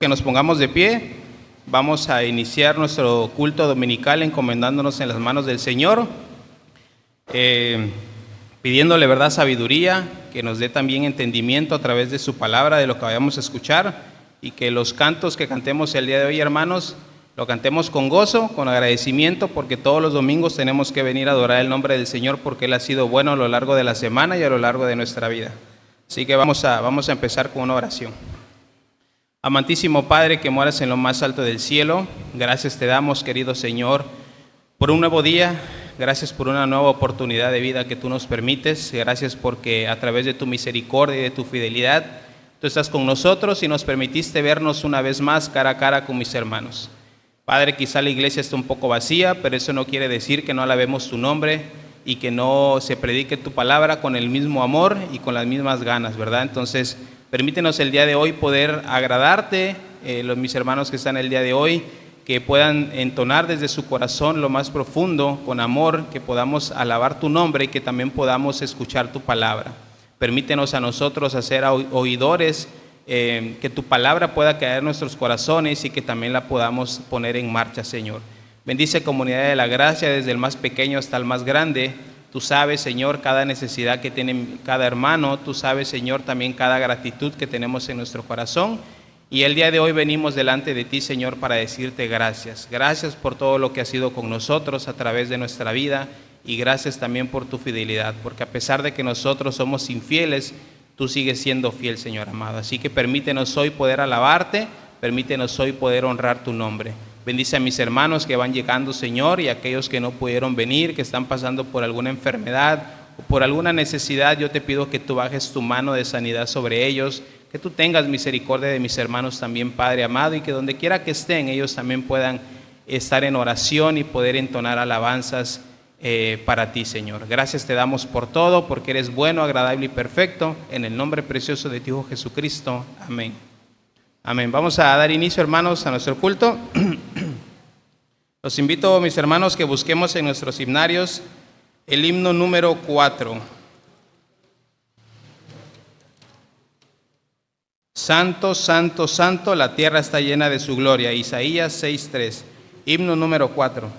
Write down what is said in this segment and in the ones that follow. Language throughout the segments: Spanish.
Que nos pongamos de pie, vamos a iniciar nuestro culto dominical encomendándonos en las manos del Señor, pidiéndole verdad, sabiduría, que nos dé también entendimiento a través de su palabra, de lo que vayamos a escuchar, y que los cantos que cantemos el día de hoy, hermanos, lo cantemos con gozo, con agradecimiento, porque todos los domingos tenemos que venir a adorar el nombre del Señor, porque Él ha sido bueno a lo largo de la semana y a lo largo de nuestra vida. Así que vamos a empezar con una oración. Amantísimo Padre que moras en lo más alto del cielo, gracias te damos, querido Señor, por un nuevo día, gracias por una nueva oportunidad de vida que tú nos permites, gracias porque a través de tu misericordia y de tu fidelidad, tú estás con nosotros y nos permitiste vernos una vez más cara a cara con mis hermanos. Padre, quizá la iglesia está un poco vacía, pero eso no quiere decir que no alabemos tu nombre y que no se predique tu palabra con el mismo amor y con las mismas ganas, ¿verdad? Entonces, permítenos el día de hoy poder agradarte, mis hermanos que están el día de hoy, que puedan entonar desde su corazón lo más profundo, con amor, que podamos alabar tu nombre y que también podamos escuchar tu palabra. Permítenos a nosotros hacer oidores, que tu palabra pueda caer en nuestros corazones y que también la podamos poner en marcha, Señor. Bendice comunidad de la gracia desde el más pequeño hasta el más grande. Tú sabes, Señor, cada necesidad que tiene cada hermano. Tú sabes, Señor, también cada gratitud que tenemos en nuestro corazón. Y el día de hoy venimos delante de ti, Señor, para decirte gracias. Gracias por todo lo que has sido con nosotros a través de nuestra vida. Y gracias también por tu fidelidad. Porque a pesar de que nosotros somos infieles, tú sigues siendo fiel, Señor amado. Así que permítenos hoy poder alabarte. Permítenos hoy poder honrar tu nombre. Bendice a mis hermanos que van llegando, Señor, y a aquellos que no pudieron venir, que están pasando por alguna enfermedad o por alguna necesidad. Yo te pido que tú bajes tu mano de sanidad sobre ellos, que tú tengas misericordia de mis hermanos también, Padre amado, y que donde quiera que estén, ellos también puedan estar en oración y poder entonar alabanzas para ti, Señor. Gracias te damos por todo, porque eres bueno, agradable y perfecto. En el nombre precioso de tu Hijo Jesucristo. Amén. Amén. Vamos a dar inicio, hermanos, a nuestro culto. Los invito, mis hermanos, que busquemos en nuestros himnarios el himno número 4. Santo, santo, santo, la tierra está llena de su gloria. Isaías 6:3. Himno número 4.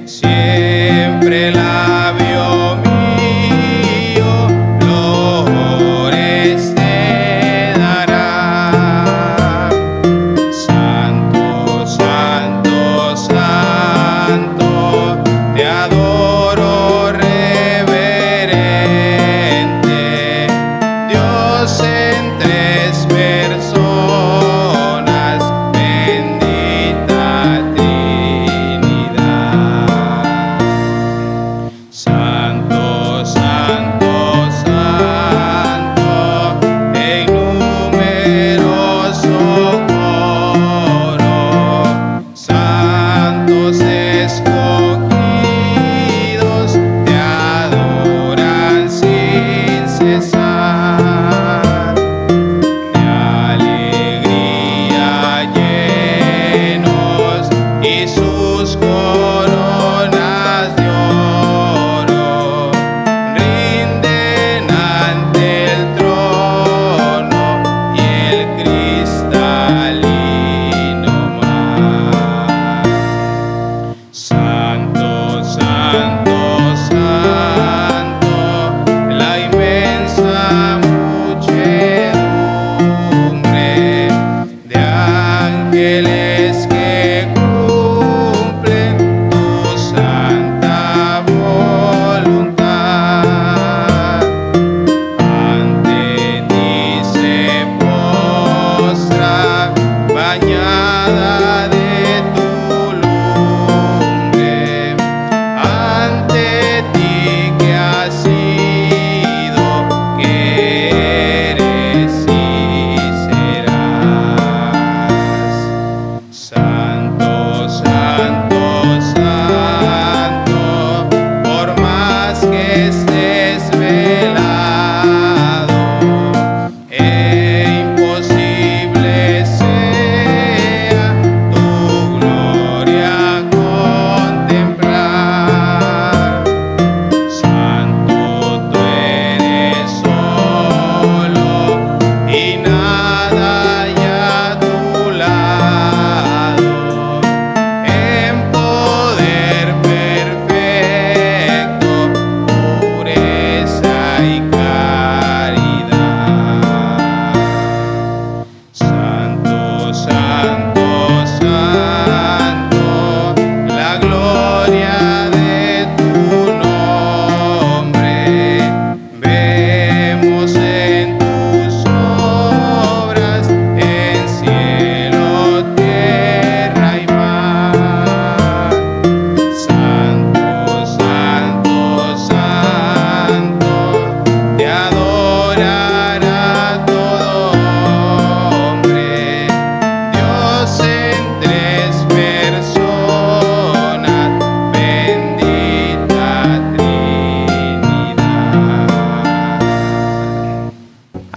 Siempre labio mío lo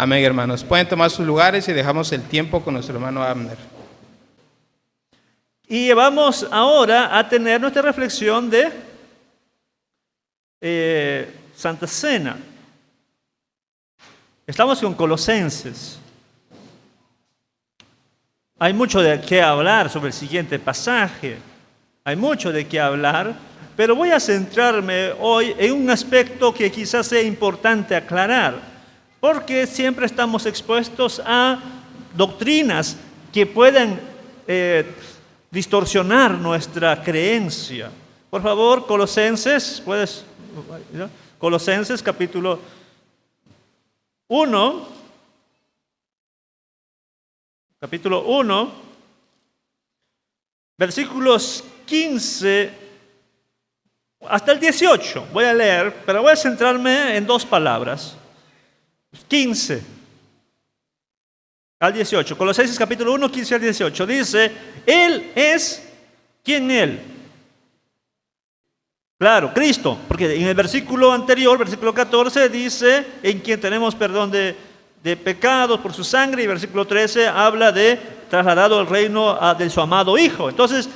Amén, hermanos. Pueden tomar sus lugares y dejamos el tiempo con nuestro hermano Abner. Y vamos ahora a tener nuestra reflexión de Santa Cena. Estamos con Colosenses. Hay mucho de qué hablar sobre el siguiente pasaje. Hay mucho de qué hablar, pero voy a centrarme hoy en un aspecto que quizás sea importante aclarar, porque siempre estamos expuestos a doctrinas que pueden distorsionar nuestra creencia. Por favor, Colosenses, Colosenses capítulo 1, versículos 15 hasta el 18. Voy a leer, pero voy a centrarme en dos palabras. 15 al 18. Colosenses capítulo 1, 15 al 18. Dice, Él es, ¿quién Él? Claro, Cristo, porque en el versículo anterior, versículo 14, dice, en quien tenemos perdón de pecados por su sangre, y versículo 13 habla de trasladado al reino de su amado Hijo. Entonces,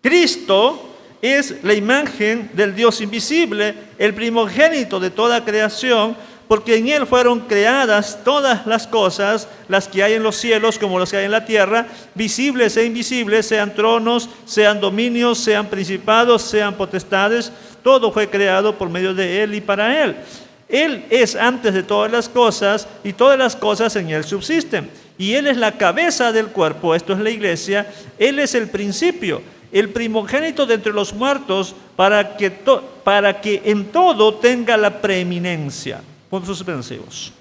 Cristo es la imagen del Dios invisible, el primogénito de toda creación, porque en Él fueron creadas todas las cosas, las que hay en los cielos como las que hay en la tierra, visibles e invisibles, sean tronos, sean dominios, sean principados, sean potestades, todo fue creado por medio de Él y para Él. Él es antes de todas las cosas y todas las cosas en Él subsisten. Y Él es la cabeza del cuerpo, esto es la iglesia. Él es el principio, el primogénito de entre los muertos, para que en todo tenga la preeminencia. Puntos suspensivos.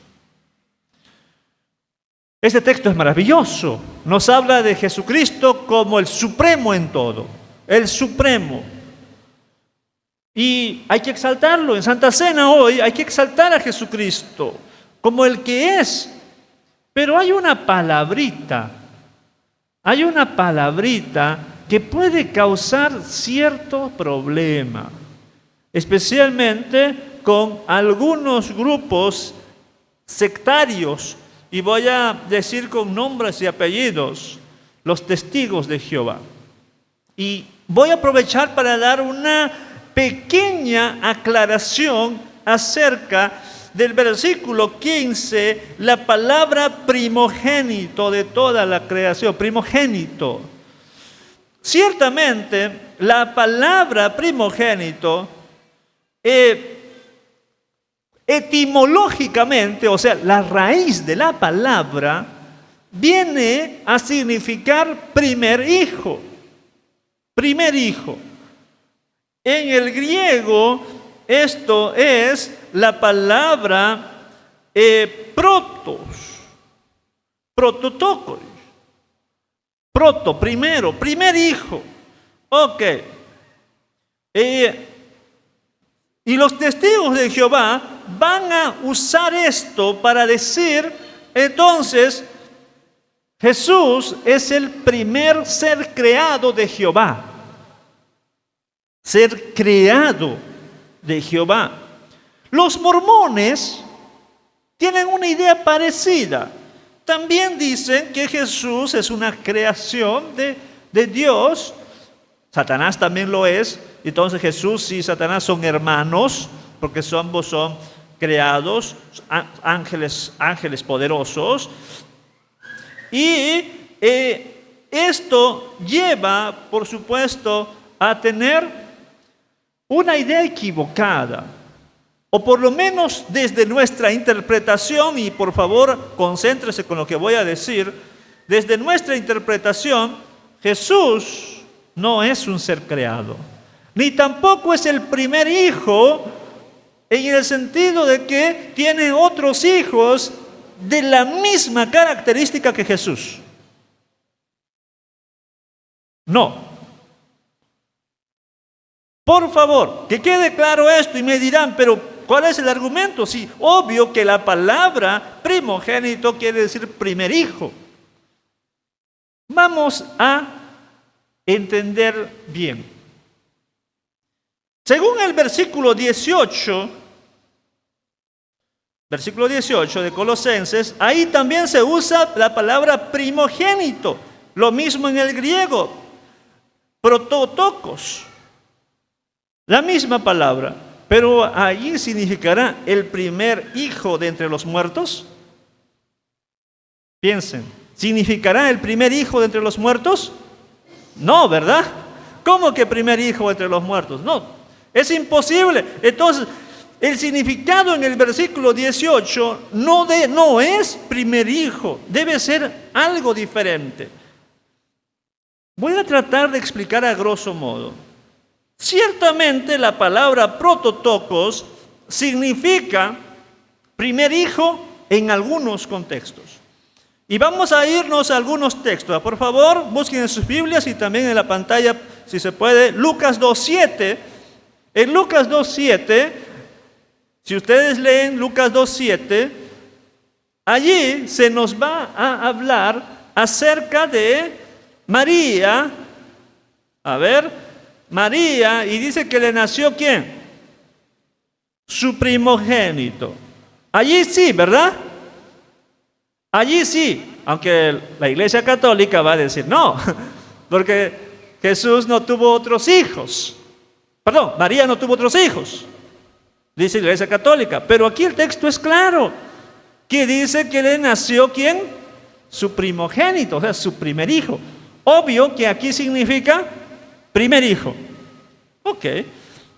Este texto es maravilloso. Nos habla de Jesucristo como el supremo en todo. El supremo. Y hay que exaltarlo. En Santa Cena hoy hay que exaltar a Jesucristo como el que es. Pero hay una palabrita que puede causar cierto problema, especialmente con algunos grupos sectarios, y voy a decir con nombres y apellidos, los testigos de Jehová. Y voy a aprovechar para dar una pequeña aclaración acerca del versículo 15, la palabra primogénito de toda la creación, primogénito. Ciertamente, la palabra primogénito, etimológicamente, o sea, la raíz de la palabra, viene a significar primer hijo. Primer hijo. En el griego, esto es la palabra prototokos. Proto, primero, primer hijo. Ok. Y los testigos de Jehová van a usar esto para decir, entonces, Jesús es el primer ser creado de Jehová. Ser creado de Jehová. Los mormones tienen una idea parecida. También dicen que Jesús es una creación de Dios. Satanás también lo es. Entonces Jesús y Satanás son hermanos, porque ambos son creados, ángeles poderosos. Y esto lleva, por supuesto, a tener una idea equivocada, o por lo menos desde nuestra interpretación, y por favor concéntrese con lo que voy a decir, desde nuestra interpretación, Jesús no es un ser creado, ni tampoco es el primer hijo, en el sentido de que tiene otros hijos de la misma característica que Jesús. No. Por favor, que quede claro esto, y me dirán, pero ¿cuál es el argumento? Sí, obvio que la palabra primogénito quiere decir primer hijo. Vamos a entender bien. Según el versículo 18, versículo 18 de Colosenses, ahí también se usa la palabra primogénito. Lo mismo en el griego, prototokos. La misma palabra, pero allí significará el primer hijo de entre los muertos. Piensen, ¿significará el primer hijo de entre los muertos? No, ¿verdad? ¿Cómo que primer hijo entre los muertos? No, es imposible. Entonces, el significado en el versículo 18 no es primer hijo, debe ser algo diferente. Voy a tratar de explicar a grosso modo. Ciertamente la palabra prototokos significa primer hijo en algunos contextos. Y vamos a irnos a algunos textos. Por favor, busquen en sus Biblias y también en la pantalla, si se puede, Lucas 2:7. En Lucas 2:7, si ustedes leen Lucas 2:7, allí se nos va a hablar acerca de María. A ver, María, y dice que le nació ¿quién? Su primogénito. Allí sí, ¿verdad? Allí sí, aunque la Iglesia Católica va a decir no, porque Jesús no tuvo otros hijos. Perdón, María no tuvo otros hijos, dice la Iglesia Católica. Pero aquí el texto es claro, que dice que le nació ¿quién? Su primogénito, o sea, su primer hijo. Obvio que aquí significa primer hijo. Ok,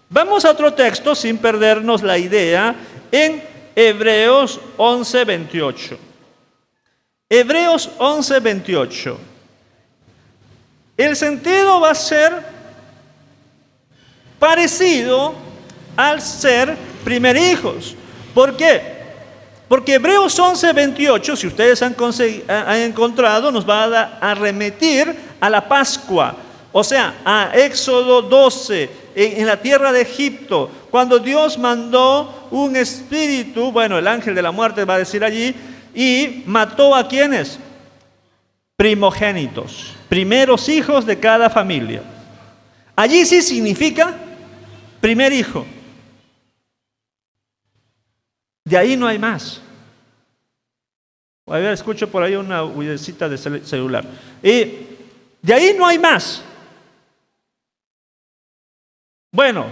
vamos a otro texto sin perdernos la idea en Hebreos 11:28. Hebreos 11:28. El sentido va a ser parecido al ser primer hijos. ¿Por qué? Porque Hebreos 11:28, si ustedes han encontrado, nos va a remitir a la Pascua. O sea, a Éxodo 12, en la tierra de Egipto, cuando Dios mandó un espíritu, bueno, el ángel de la muerte va a decir allí, y mató a ¿quiénes? Primogénitos, primeros hijos de cada familia. Allí sí significa primer hijo. De ahí no hay más. A ver, escucho por ahí una huidecita de celular. Y de ahí no hay más. Bueno,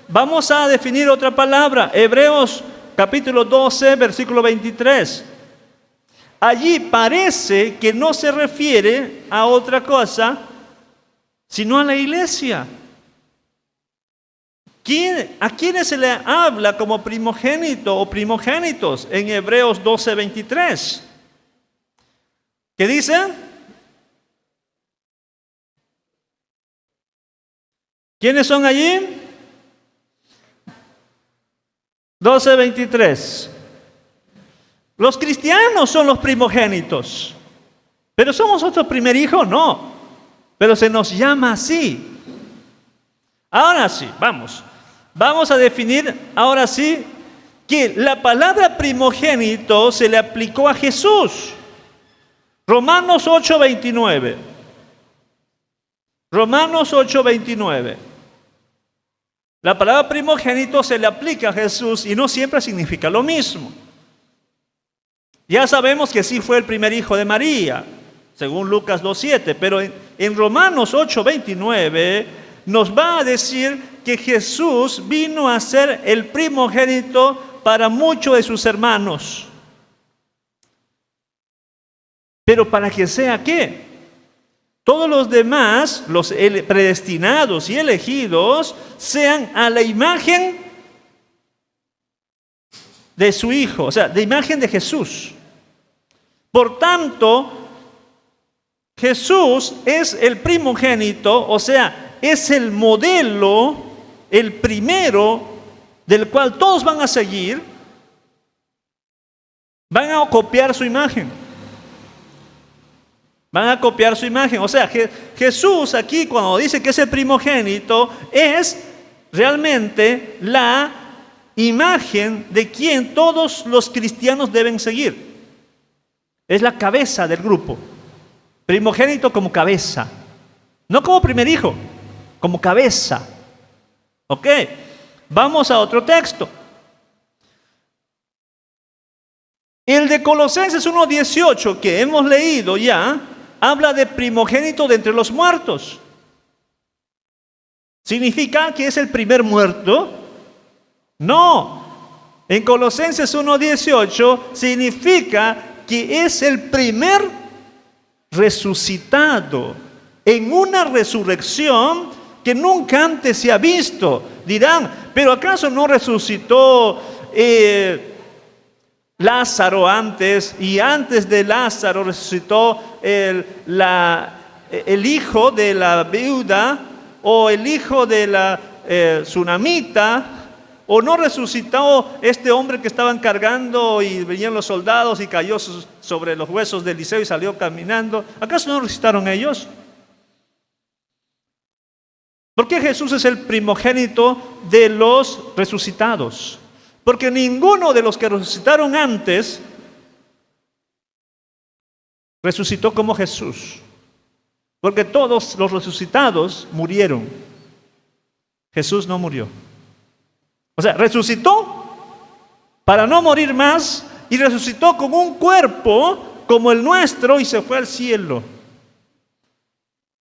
vamos a definir otra palabra. Hebreos capítulo 12, versículo 23. Allí parece que no se refiere a otra cosa, sino a la iglesia. ¿A quiénes se le habla como primogénito o primogénitos en Hebreos 12:23? ¿Qué dice? ¿Quiénes son allí? 12:23. Los cristianos son los primogénitos. ¿Pero somos nosotros primer hijo? No. Pero se nos llama así. Ahora sí, vamos a definir ahora sí que la palabra primogénito se le aplicó a Jesús. Romanos 8:29. Romanos 8:29. La palabra primogénito se le aplica a Jesús y no siempre significa lo mismo. Ya sabemos que sí fue el primer hijo de María, según Lucas 2:7, pero en Romanos 8:29 nos va a decir que Jesús vino a ser el primogénito para muchos de sus hermanos. Pero para que sea ¿qué? Todos los demás, los predestinados y elegidos, sean a la imagen de su Hijo, o sea, de imagen de Jesús. Por tanto, Jesús es el primogénito, o sea, es el modelo, el primero del cual todos van a seguir, van a copiar su imagen. Van a copiar su imagen. O sea, Jesús aquí cuando dice que es el primogénito es realmente la imagen de quien todos los cristianos deben seguir. Es la cabeza del grupo. Primogénito como cabeza. No como primer hijo, como cabeza. Ok, vamos a otro texto. El de Colosenses 1:18 que hemos leído ya, habla de primogénito de entre los muertos. ¿Significa que es el primer muerto? No. En Colosenses 1:18 significa que es el primer resucitado en una resurrección que nunca antes se ha visto. Dirán, ¿pero acaso no resucitó Lázaro antes? Y antes de Lázaro resucitó el hijo de la viuda, o el hijo de la tsunamita, o no resucitó este hombre que estaban cargando y venían los soldados y cayó sobre los huesos de Eliseo y salió caminando. ¿Acaso no resucitaron ellos? ¿Por qué Jesús es el primogénito de los resucitados? Porque ninguno de los que resucitaron antes resucitó como Jesús. Porque todos los resucitados murieron. Jesús no murió. O sea, resucitó para no morir más y resucitó con un cuerpo como el nuestro y se fue al cielo.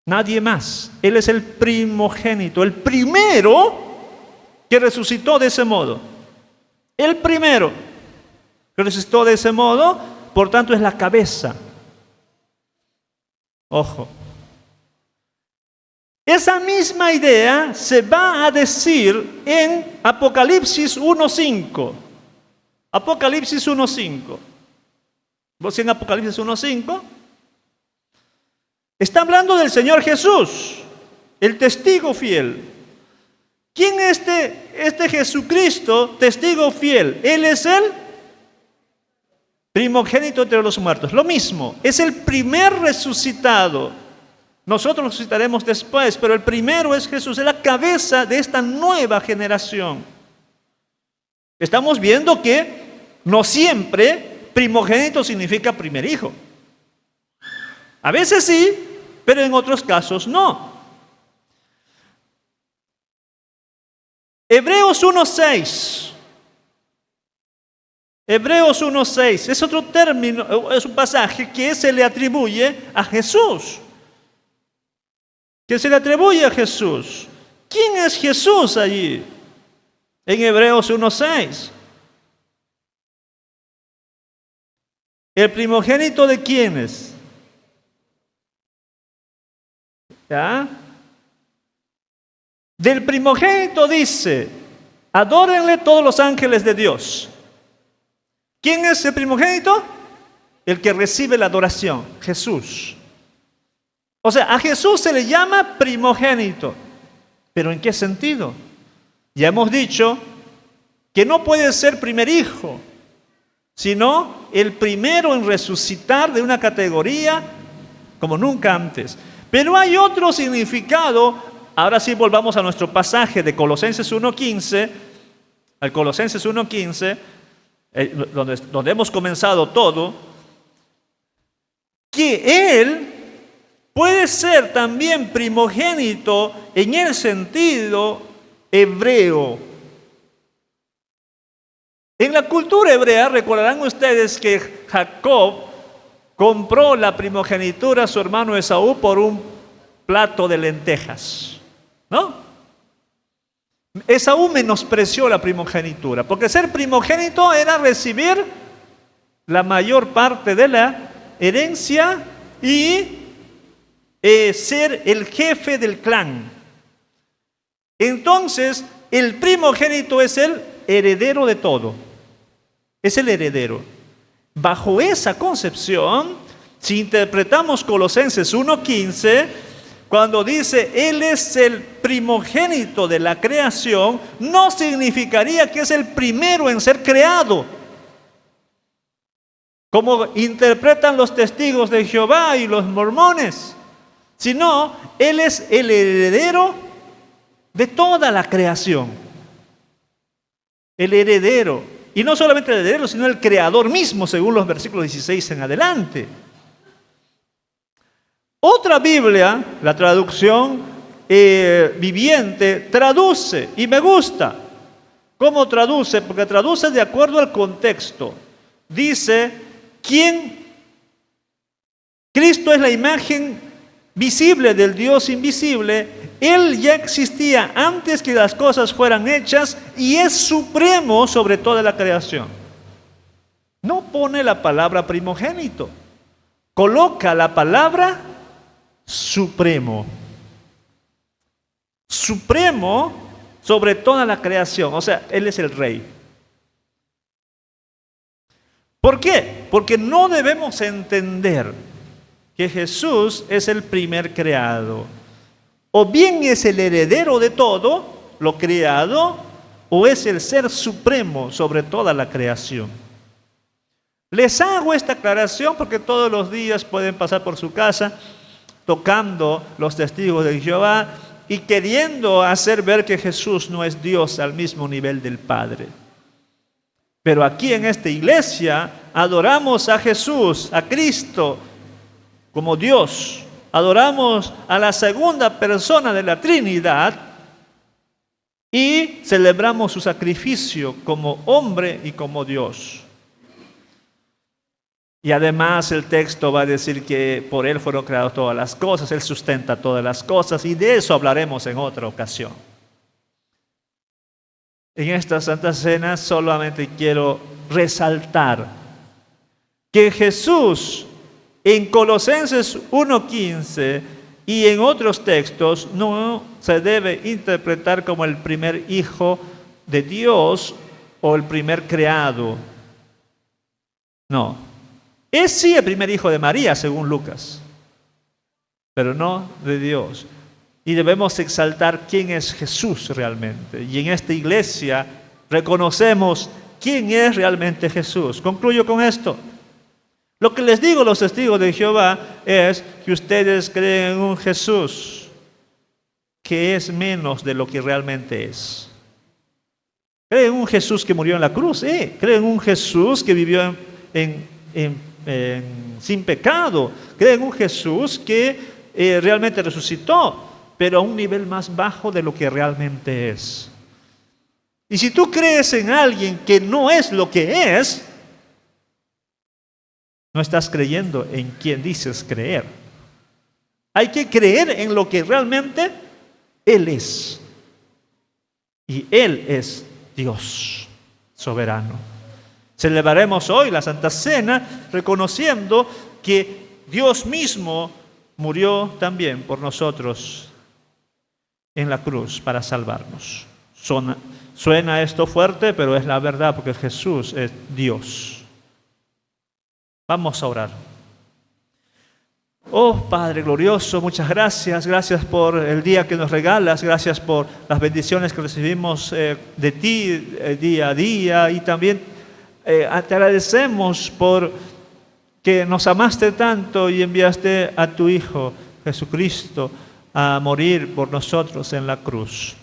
Nadie más. Él es el primogénito, el primero que resucitó de ese modo. El primero que resucitó de ese modo, por tanto, es la cabeza. Ojo. Esa misma idea se va a decir en Apocalipsis 1:5. Apocalipsis 1:5. ¿Vos en Apocalipsis 1:5? Está hablando del Señor Jesús, el testigo fiel. ¿Quién es este Jesucristo, testigo fiel? Él es el primogénito entre los muertos. Lo mismo, es el primer resucitado. Nosotros resucitaremos después, pero el primero es Jesús, es la cabeza de esta nueva generación. Estamos viendo que no siempre primogénito significa primer hijo. A veces sí, pero en otros casos no. Hebreos 1:6. Hebreos 1:6 es otro término, es un pasaje que se le atribuye a Jesús. Que se le atribuye a Jesús. ¿Quién es Jesús allí? En Hebreos 1:6. ¿El primogénito de quiénes? ¿Ya? Del primogénito dice, adórenle todos los ángeles de Dios. ¿Quién es el primogénito? El que recibe la adoración, Jesús. O sea, a Jesús se le llama primogénito. ¿Pero en qué sentido? Ya hemos dicho que no puede ser primer hijo, sino el primero en resucitar de una categoría como nunca antes. Pero hay otro significado. Ahora sí volvamos a nuestro pasaje de Colosenses 1:15, al Colosenses 1:15, donde hemos comenzado todo, que Él puede ser también primogénito en el sentido hebreo. En la cultura hebrea, recordarán ustedes que Jacob compró la primogenitura a su hermano Esaú por un plato de lentejas, ¿no? Esaú menospreció la primogenitura, porque ser primogénito era recibir la mayor parte de la herencia y ser el jefe del clan. Entonces, el primogénito es el heredero de todo. Es el heredero. Bajo esa concepción, si interpretamos Colosenses 1:15, cuando dice Él es el primogénito de la creación, no significaría que es el primero en ser creado, como interpretan los testigos de Jehová y los mormones, sino Él es el heredero de toda la creación. El heredero. Y no solamente el heredero, sino el creador mismo, según los versículos 16 en adelante. Otra Biblia, la traducción viviente, traduce, y me gusta cómo traduce, porque traduce de acuerdo al contexto. dice, Cristo es la imagen visible del Dios invisible. Él ya existía antes que las cosas fueran hechas y es supremo sobre toda la creación. No pone la palabra primogénito, coloca la palabra supremo. Supremo sobre toda la creación, o sea, Él es el Rey. ¿Por qué? Porque no debemos entender que Jesús es el primer creado. O bien es el heredero de todo lo creado, o es el ser supremo sobre toda la creación. Les hago esta aclaración porque todos los días pueden pasar por su casa tocando los testigos de Jehová y queriendo hacer ver que Jesús no es Dios al mismo nivel del Padre. Pero aquí en esta iglesia adoramos a Jesús, a Cristo, como Dios. Adoramos a la segunda persona de la Trinidad y celebramos su sacrificio como hombre y como Dios. Y además el texto va a decir que por Él fueron creadas todas las cosas, Él sustenta todas las cosas y de eso hablaremos en otra ocasión. En esta Santa Cena solamente quiero resaltar que Jesús en Colosenses 1:15 y en otros textos no se debe interpretar como el primer hijo de Dios o el primer creado. No. Es sí el primer hijo de María, según Lucas, pero no de Dios. Y debemos exaltar quién es Jesús realmente. Y en esta iglesia reconocemos quién es realmente Jesús. Concluyo con esto. Lo que les digo a los testigos de Jehová es que ustedes creen en un Jesús que es menos de lo que realmente es. Creen en un Jesús que murió en la cruz. Creen en un Jesús que vivió sin pecado. Creen en un Jesús que realmente resucitó, pero a un nivel más bajo de lo que realmente es. Y si tú crees en alguien que no es lo que es, no estás creyendo en quien dices creer. Hay que creer en lo que realmente Él es. Y Él es Dios soberano. Celebraremos hoy la Santa Cena reconociendo que Dios mismo murió también por nosotros en la cruz para salvarnos. Suena esto fuerte, pero es la verdad porque Jesús es Dios. Vamos a orar. Oh Padre glorioso, muchas gracias. Gracias por el día que nos regalas. Gracias por las bendiciones que recibimos de ti día a día. Y también te agradecemos por que nos amaste tanto y enviaste a tu Hijo Jesucristo a morir por nosotros en la cruz.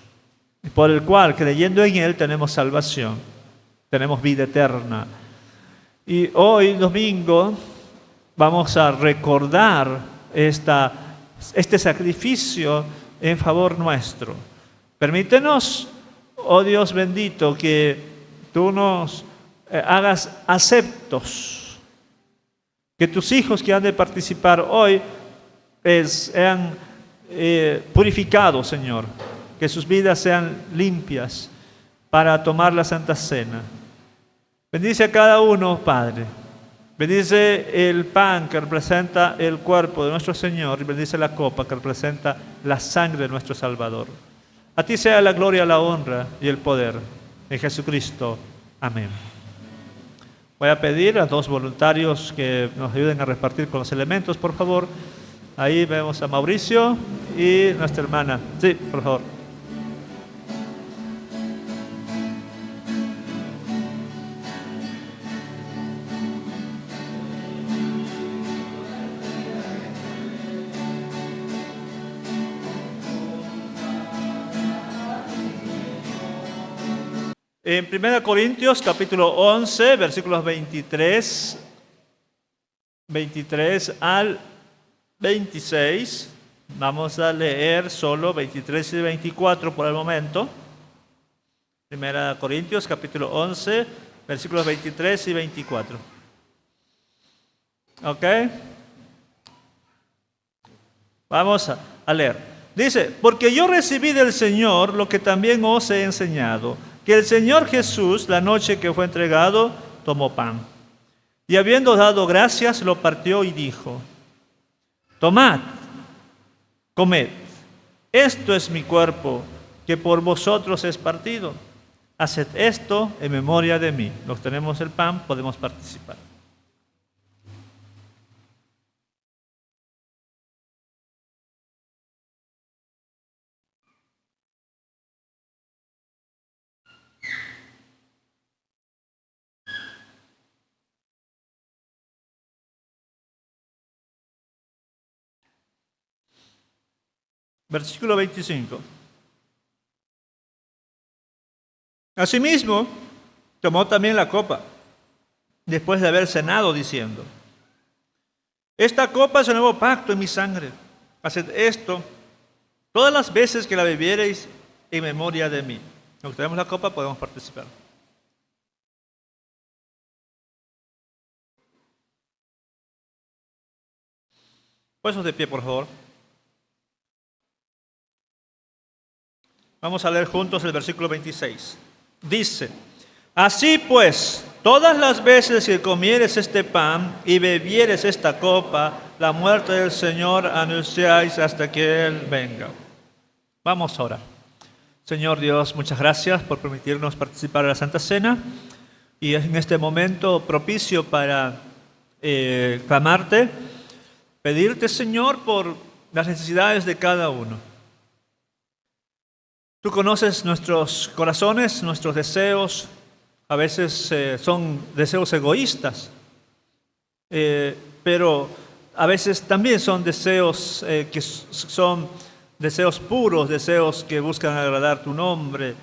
Y por el cual, creyendo en Él, tenemos salvación. Tenemos vida eterna. Y hoy, domingo, vamos a recordar este sacrificio en favor nuestro. Permítenos, oh Dios bendito, que tú nos hagas aceptos. Que tus hijos que han de participar hoy sean purificados, Señor. Que sus vidas sean limpias para tomar la Santa Cena. Bendice a cada uno, Padre. Bendice el pan que representa el cuerpo de nuestro Señor y bendice la copa que representa la sangre de nuestro Salvador. A ti sea la gloria, la honra y el poder en Jesucristo. Amén. Voy a pedir a 2 voluntarios que nos ayuden a repartir con los elementos, por favor. Ahí vemos a Mauricio y nuestra hermana. Sí, por favor. En 1 Corintios capítulo 11, versículos 23 al 26. Vamos a leer solo 23 y 24 por el momento. 1 Corintios capítulo 11, versículos 23 y 24. ¿Ok? Vamos a leer. Dice, porque yo recibí del Señor lo que también os he enseñado, que el Señor Jesús, la noche que fue entregado, tomó pan. Y habiendo dado gracias, lo partió y dijo, tomad, comed, esto es mi cuerpo, que por vosotros es partido. Haced esto en memoria de mí. Los tenemos el pan, podemos participar. Versículo 25. Asimismo, tomó también la copa, después de haber cenado, diciendo, esta copa es el nuevo pacto en mi sangre. Haced esto todas las veces que la bebiereis en memoria de mí. Nos tenemos la copa, podemos participar. Puestos de pie, por favor. Vamos a leer juntos el versículo 26. Dice, así pues, todas las veces que comieres este pan y bebieres esta copa, la muerte del Señor anunciáis hasta que Él venga. Vamos a orar. Señor Dios, muchas gracias por permitirnos participar de la Santa Cena y en este momento propicio para clamarte, pedirte, Señor, por las necesidades de cada uno. Tú conoces nuestros corazones, nuestros deseos, a veces son deseos egoístas, pero a veces también son deseos que son deseos puros, deseos que buscan agradar tu nombre.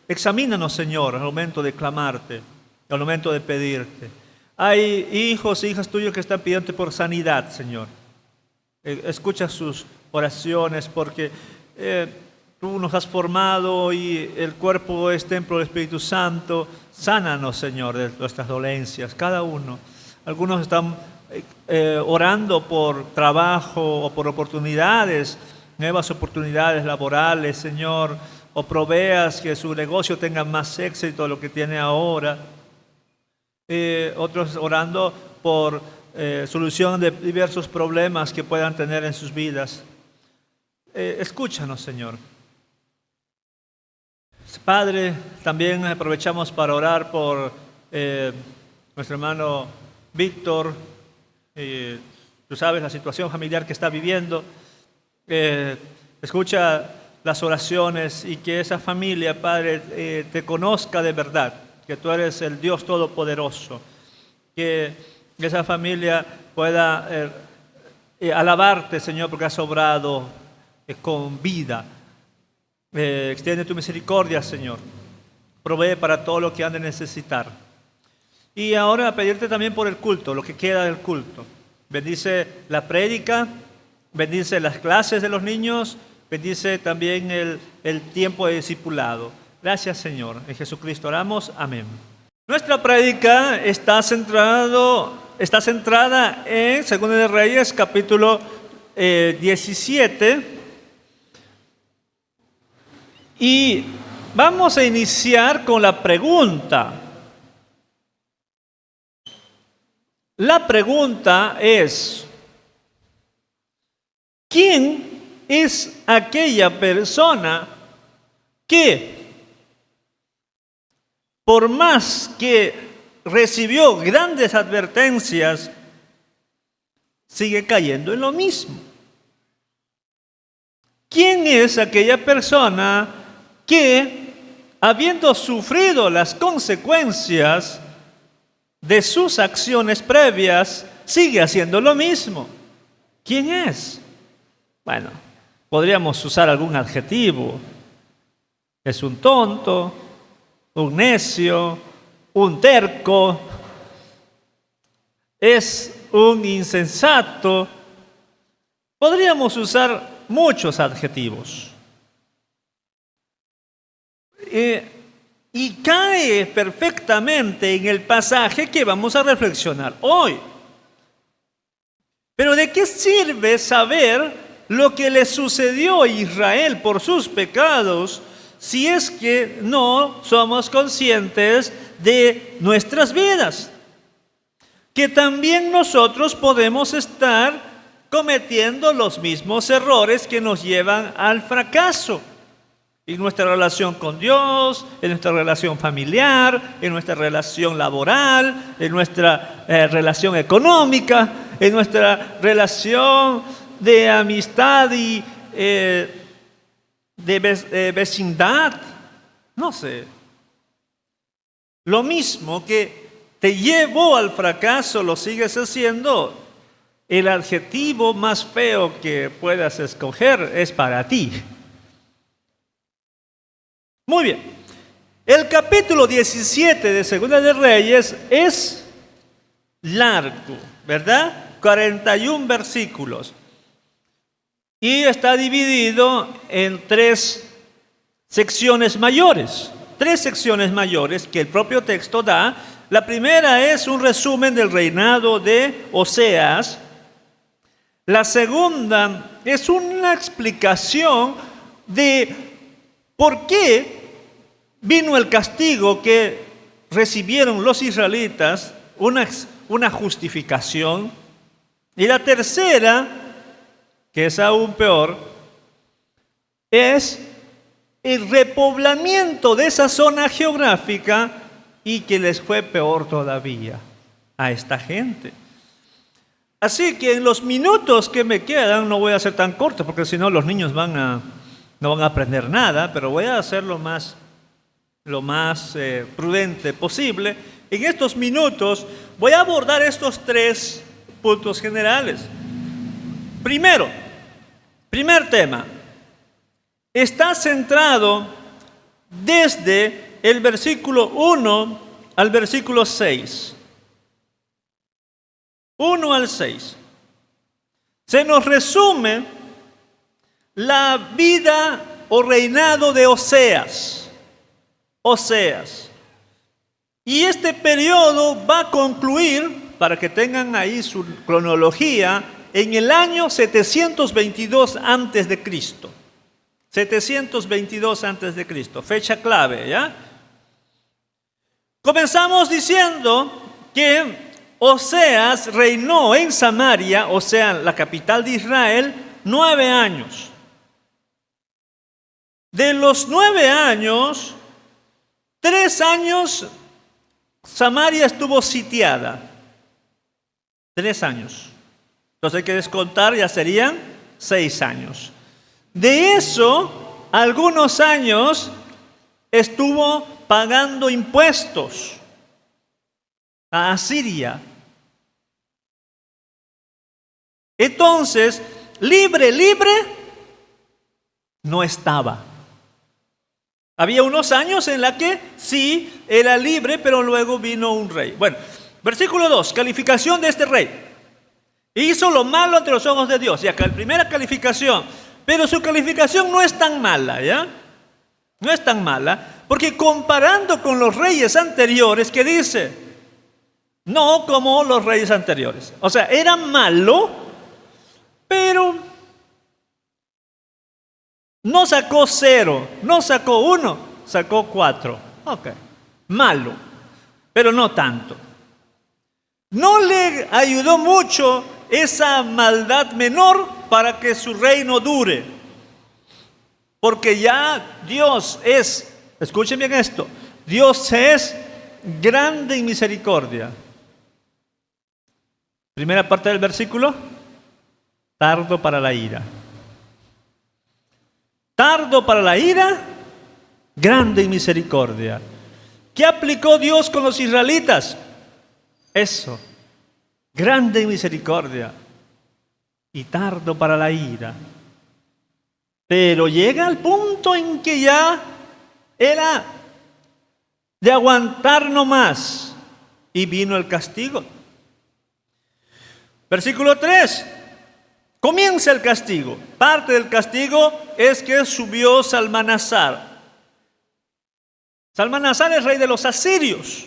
Examínanos, Señor, al momento de clamarte, al momento de pedirte. Hay hijos e hijas tuyos que están pidiendo por sanidad, Señor. Escucha sus oraciones porque tú nos has formado y el cuerpo es templo del Espíritu Santo. Sánanos, Señor, de nuestras dolencias, cada uno. Algunos están orando por trabajo o por oportunidades, nuevas oportunidades laborales, Señor, o proveas que su negocio tenga más éxito de lo que tiene ahora. Otros orando por solución de diversos problemas que puedan tener en sus vidas. Escúchanos, Señor. Padre, también aprovechamos para orar por nuestro hermano Víctor. Tú sabes la situación familiar que está viviendo. Escucha las oraciones y que esa familia, Padre, te conozca de verdad, que tú eres el Dios Todopoderoso. Que esa familia pueda alabarte, Señor, porque has obrado con vida. Extiende tu misericordia, Señor. Provee para todo lo que han de necesitar. Y ahora pedirte también por el culto, lo que queda del culto. Bendice la prédica, bendice las clases de los niños, bendice también el tiempo de discipulado. Gracias, Señor. En Jesucristo oramos. Amén. Nuestra prédica está centrada en 2 de Reyes, capítulo 17. Y vamos a iniciar con la pregunta. La pregunta es, ¿quién es aquella persona que, por más que recibió grandes advertencias, sigue cayendo en lo mismo? ¿Quién es aquella persona que, habiendo sufrido las consecuencias de sus acciones previas, sigue haciendo lo mismo? ¿Quién es? Bueno, podríamos usar algún adjetivo. Es un tonto, un necio, un terco, es un insensato. Podríamos usar muchos adjetivos. y cae perfectamente en el pasaje que vamos a reflexionar hoy. Pero ¿de qué sirve saber lo que le sucedió a Israel por sus pecados si es que no somos conscientes de nuestras vidas? Que también nosotros podemos estar cometiendo los mismos errores que nos llevan al fracaso. En nuestra relación con Dios, en nuestra relación familiar, en nuestra relación laboral, en nuestra relación económica, en nuestra relación de amistad y de vecindad. No sé. Lo mismo que te llevó al fracaso, lo sigues haciendo. El adjetivo más feo que puedas escoger es para ti. Muy bien. El capítulo 17 de Segunda de Reyes es largo, ¿verdad? 41 versículos. Y está dividido en tres secciones mayores. Tres secciones mayores que el propio texto da. La primera es un resumen del reinado de Oseas. La segunda es una explicación de por qué vino el castigo que recibieron los israelitas, una justificación. Y la tercera, que es aún peor, es el repoblamiento de esa zona geográfica y que les fue peor todavía a esta gente. Así que en los minutos que me quedan, no voy a ser tan corto, porque si no los niños no van a aprender nada, pero voy a hacer lo más prudente posible. En estos minutos voy a abordar estos tres puntos generales. Primero, primer tema, está centrado desde el versículo 1 al versículo 6. 1 al 6. Se nos resume la vida o reinado de Oseas. Y este periodo va a concluir, para que tengan ahí su cronología, en el año 722 antes de Cristo. 722 antes de Cristo, fecha clave, ¿ya? Comenzamos diciendo que Oseas reinó en Samaria, o sea, la capital de Israel, 9 años. De los 9 años, 3 años Samaria estuvo sitiada. 3 años. Entonces hay que descontar, ya serían 6 años. De eso, algunos años estuvo pagando impuestos a Asiria. Entonces, libre no estaba. Había unos años en la que sí era libre, pero luego vino un rey. Bueno, versículo 2, calificación de este rey. Hizo lo malo ante los ojos de Dios. Y acá la primera calificación, pero su calificación no es tan mala, ¿ya? No es tan mala, porque comparando con los reyes anteriores, ¿qué dice? No como los reyes anteriores. O sea, era malo, pero no sacó 0, no sacó 1, sacó 4. Ok, malo, pero no tanto. No le ayudó mucho esa maldad menor para que su reino dure. Porque ya Dios es, escuchen bien esto, Dios es grande en misericordia. Primera parte del versículo, tardo para la ira. Tardo para la ira, grande en misericordia. ¿Qué aplicó Dios con los israelitas? Eso, grande en misericordia y tardo para la ira. Pero llega al punto en que ya era de aguantar no más y vino el castigo. Versículo 3. Comienza el castigo. Parte del castigo es que subió Salmanasar. Salmanasar es rey de los asirios.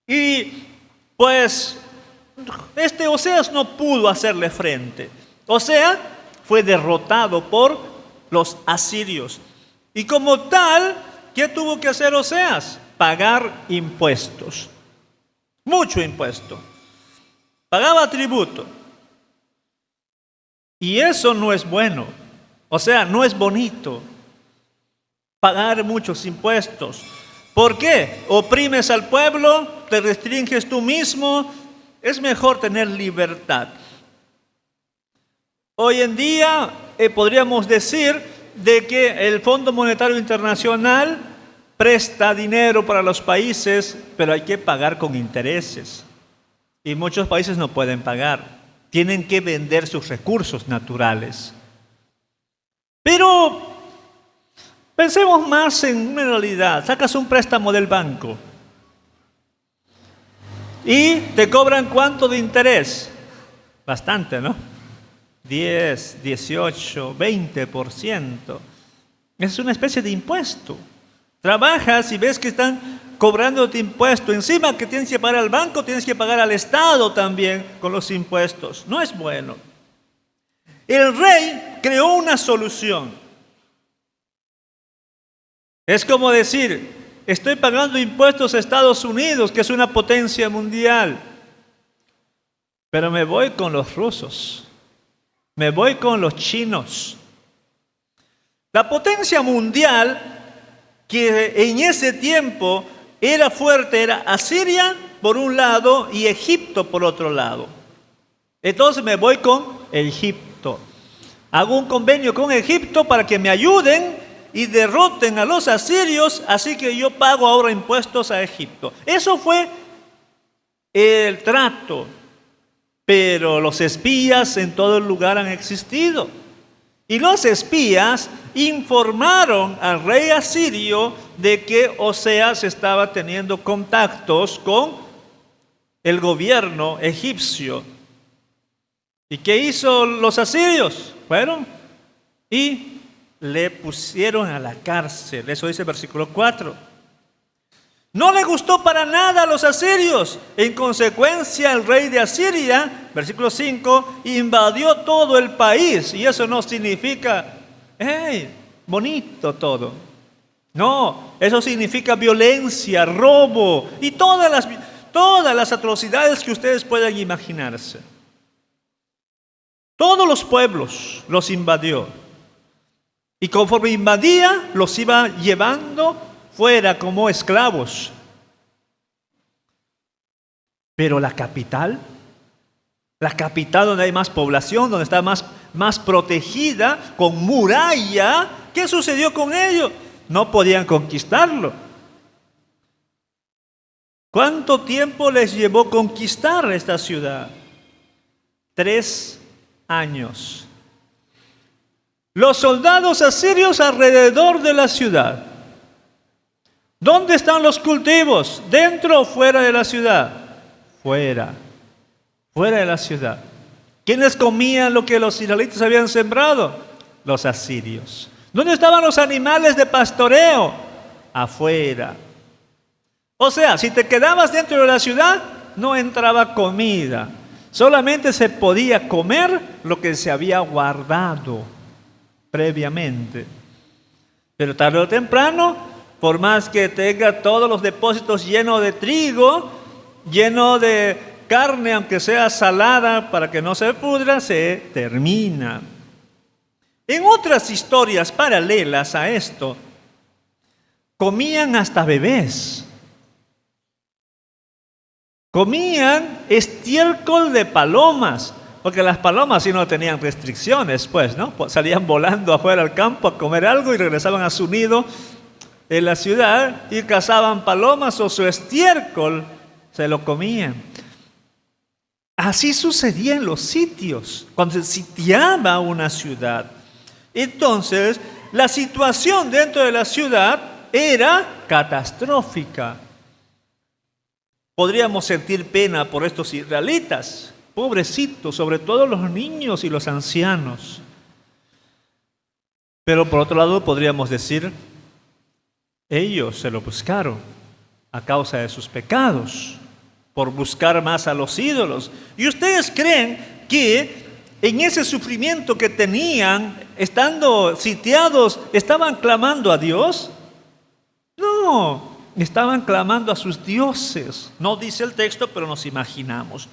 Y pues este Oseas no pudo hacerle frente. Oseas fue derrotado por los asirios. Y como tal, ¿qué tuvo que hacer Oseas? Pagar impuestos. Mucho impuesto. Pagaba tributo. Y eso no es bueno. O sea, no es bonito pagar muchos impuestos. ¿Por qué? Oprimes al pueblo, te restringes tú mismo. Es mejor tener libertad. Hoy en día podríamos decir de que el Fondo Monetario Internacional presta dinero para los países, pero hay que pagar con intereses. Y muchos países no pueden pagar. Tienen que vender sus recursos naturales. Pero pensemos más en una realidad. Sacas un préstamo del banco y te cobran ¿cuánto de interés? Bastante, ¿no? 10, 18, 20%. Es una especie de impuesto. Trabajas y ves que están cobrándote impuesto. Encima que tienes que pagar al banco, tienes que pagar al Estado también con los impuestos. No es bueno. El rey creó una solución. Es como decir, estoy pagando impuestos a Estados Unidos, que es una potencia mundial, pero me voy con los rusos, me voy con los chinos. La potencia mundial que en ese tiempo era fuerte era Asiria por un lado y Egipto por otro lado. Entonces me voy con Egipto. Hago un convenio con Egipto para que me ayuden y derroten a los asirios, así que yo pago ahora impuestos a Egipto. Eso fue el trato. Pero los espías en todo el lugar han existido. Y los espías informaron al rey asirio de que Oseas estaba teniendo contactos con el gobierno egipcio. ¿Y qué hizo los asirios? Fueron y le pusieron a la cárcel. Eso dice el versículo 4. No le gustó para nada a los asirios. En consecuencia, el rey de Asiria, versículo 5, invadió todo el país. Y eso no significa, hey, bonito todo. No, eso significa violencia, robo y todas las atrocidades que ustedes puedan imaginarse. Todos los pueblos los invadió. Y conforme invadía, los iba llevando fuera como esclavos. Pero la capital donde hay más población, donde está más protegida, con muralla, ¿qué sucedió con ellos? No podían conquistarlo. ¿Cuánto tiempo les llevó conquistar esta ciudad? 3 años. Los soldados asirios alrededor de la ciudad. ¿Dónde están los cultivos? ¿Dentro o fuera de la ciudad? Fuera de la ciudad. ¿Quiénes comían lo que los israelitas habían sembrado? Los asirios. ¿Dónde estaban los animales de pastoreo? Afuera. O sea, si te quedabas dentro de la ciudad, no entraba comida. Solamente se podía comer lo que se había guardado previamente. Pero tarde o temprano, por más que tenga todos los depósitos llenos de trigo, lleno de carne, aunque sea salada para que no se pudra, se termina. En otras historias paralelas a esto, comían hasta bebés. Comían estiércol de palomas, porque las palomas sí no tenían restricciones, pues, ¿no? Salían volando afuera al campo a comer algo y regresaban a su nido en la ciudad y cazaban palomas o su estiércol se lo comían. Así sucedía en los sitios, cuando se sitiaba una ciudad. Entonces, la situación dentro de la ciudad era catastrófica. Podríamos sentir pena por estos israelitas, pobrecitos, sobre todo los niños y los ancianos. Pero por otro lado podríamos decir, Ellos se lo buscaron a causa de sus pecados, por buscar más a los ídolos. ¿Y ustedes creen que en ese sufrimiento que tenían, estando sitiados, estaban clamando a Dios? No, estaban clamando a sus dioses. No dice el texto, pero nos imaginamos.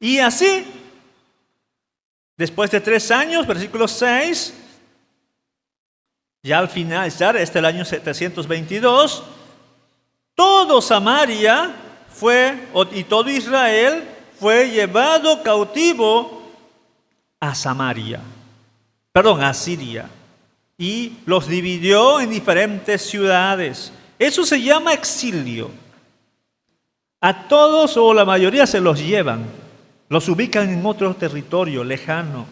Y así, después de 3 años, versículo 6, ya al finalizar el año 722, todo Samaria y todo Israel fue llevado cautivo a Siria, y los dividió en diferentes ciudades. Eso se llama exilio. A todos o la mayoría se los llevan, los ubican en otro territorio lejano.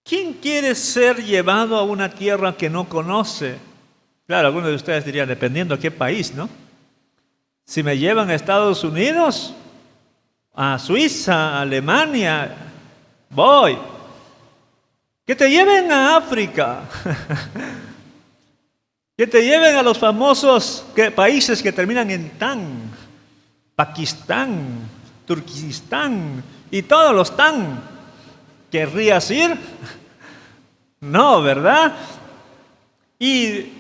¿Quién quiere ser llevado a una tierra que no conoce? Claro, algunos de ustedes dirían, dependiendo a qué país, ¿no? Si me llevan a Estados Unidos, a Suiza, a Alemania, voy. Que te lleven a África, que te lleven a los famosos países que terminan en tan, Pakistán, Turquistán y todos los tan. ¿Querrías ir? No, ¿verdad? Y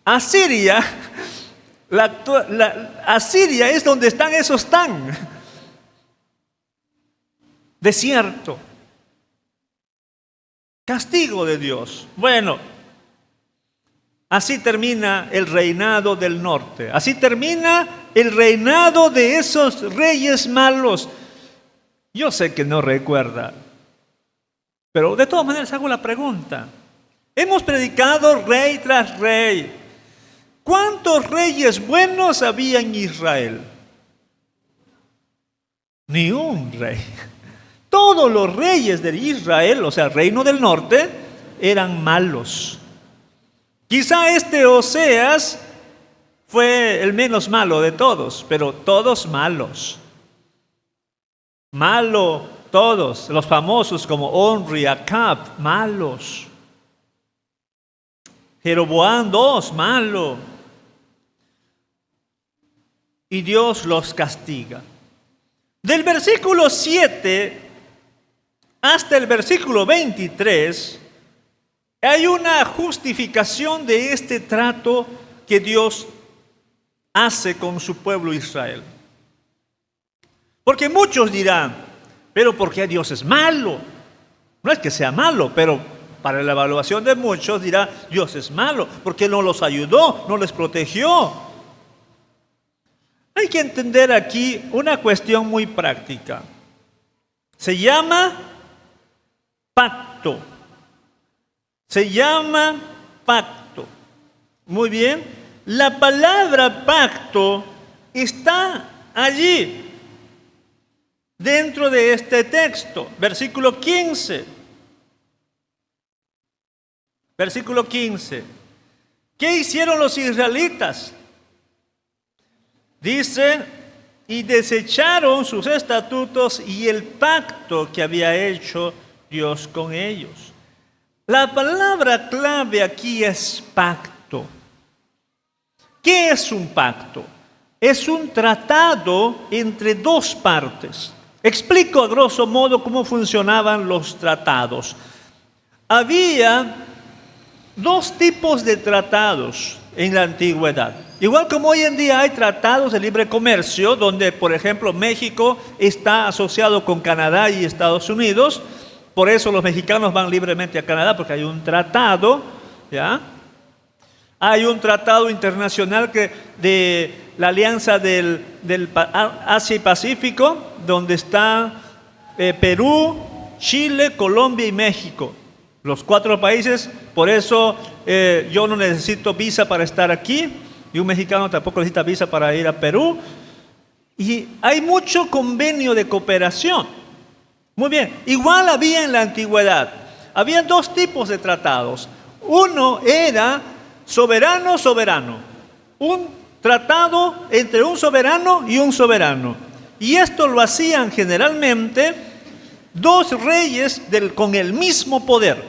Asiria, Asiria es donde están esos tan. Desierto. Castigo de Dios. Bueno, así termina el reinado del norte. Así termina el reinado de esos reyes malos. Yo sé que no recuerda, pero de todas maneras hago la pregunta. Hemos predicado rey tras rey. ¿Cuántos reyes buenos había en Israel? Ni un rey. Todos los reyes de Israel, o sea, el reino del norte, eran malos. Quizá Oseas fue el menos malo de todos, pero todos malos. Malo todos, los famosos como Omri, Acab, malos. Jeroboam II, malo. Y Dios los castiga. Del versículo 7 hasta el versículo 23 hay una justificación de este trato que Dios hace con su pueblo Israel. Porque muchos dirán, pero ¿por qué Dios es malo? No es que sea malo, pero para la evaluación de muchos dirá, Dios es malo, porque no los ayudó, no les protegió. Hay que entender aquí una cuestión muy práctica. Se llama pacto. Se llama pacto. Muy bien. La palabra pacto está allí, dentro de este texto. Versículo 15. Versículo 15. ¿Qué hicieron los israelitas? Dice, y desecharon sus estatutos y el pacto que había hecho Dios con ellos. La palabra clave aquí es pacto. ¿Qué es un pacto? Es un tratado entre dos partes. Explico a grosso modo cómo funcionaban los tratados. Había 2 tipos de tratados en la antigüedad. Igual como hoy en día hay tratados de libre comercio, donde, por ejemplo, México está asociado con Canadá y Estados Unidos. Por eso los mexicanos van libremente a Canadá, porque hay un tratado, ¿ya? Hay un tratado internacional de la alianza del Asia y Pacífico, donde está Perú, Chile, Colombia y México. Los 4 países, por eso yo no necesito visa para estar aquí, y un mexicano tampoco necesita visa para ir a Perú. Y hay mucho convenio de cooperación. Muy bien, igual había en la antigüedad. Había 2 tipos de tratados. Uno era soberano-soberano. Un tratado entre un soberano y un soberano. Y esto lo hacían generalmente 2 reyes con el mismo poder.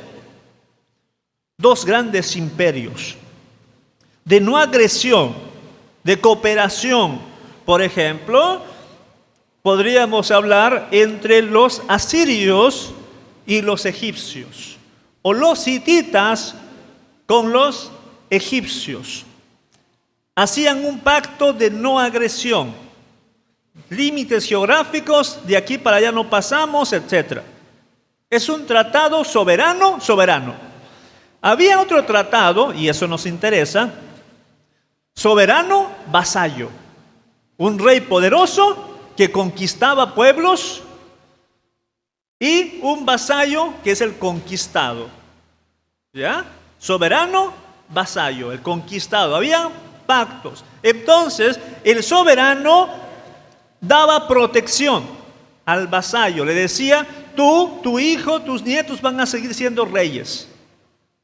dos grandes imperios de no agresión, de cooperación. Por ejemplo, podríamos hablar entre los asirios y los egipcios, o los hititas con los egipcios. Hacían un pacto de no agresión, límites geográficos, de aquí para allá no pasamos, etc. Es un tratado soberano. Había otro tratado, y eso nos interesa, soberano vasallo. Un rey poderoso que conquistaba pueblos y un vasallo que es el conquistado. ¿Ya? Soberano, vasallo, el conquistado. Había pactos. Entonces, el soberano daba protección al vasallo. Le decía, tú, tu hijo, tus nietos van a seguir siendo reyes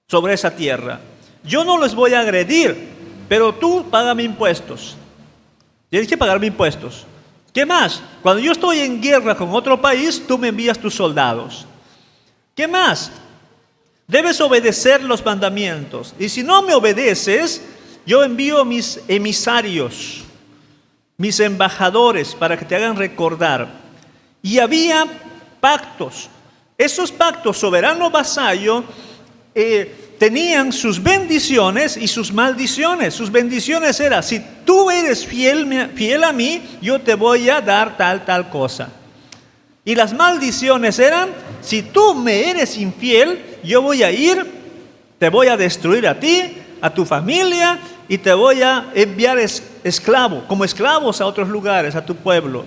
sobre esa tierra. Yo no les voy a agredir, pero tú págame impuestos. Tienes que pagarme impuestos. ¿Qué más? Cuando yo estoy en guerra con otro país, tú me envías tus soldados. ¿Qué más? Debes obedecer los mandamientos. Y si no me obedeces, yo envío mis emisarios, mis embajadores, para que te hagan recordar. Y había pactos. Esos pactos soberano-vasallo tenían sus bendiciones y sus maldiciones. Sus bendiciones eran, si tú eres fiel a mí, yo te voy a dar tal cosa. Y las maldiciones eran, si tú me eres infiel, yo voy a ir, te voy a destruir a ti, a tu familia, y te voy a enviar como esclavos a otros lugares, a tu pueblo.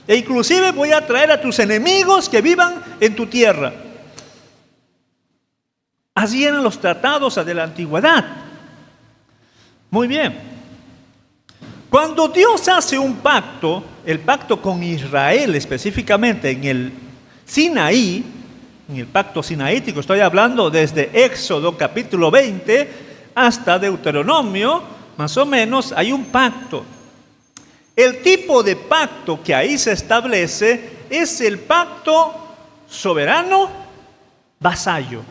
E inclusive voy a traer a tus enemigos que vivan en tu tierra. Así eran los tratados de la antigüedad. Muy bien. Cuando Dios hace un pacto, el pacto con Israel específicamente en el Sinaí, en el pacto sinaítico, estoy hablando desde Éxodo capítulo 20 hasta Deuteronomio, más o menos, hay un pacto. El tipo de pacto que ahí se establece es el pacto soberano-vasallo.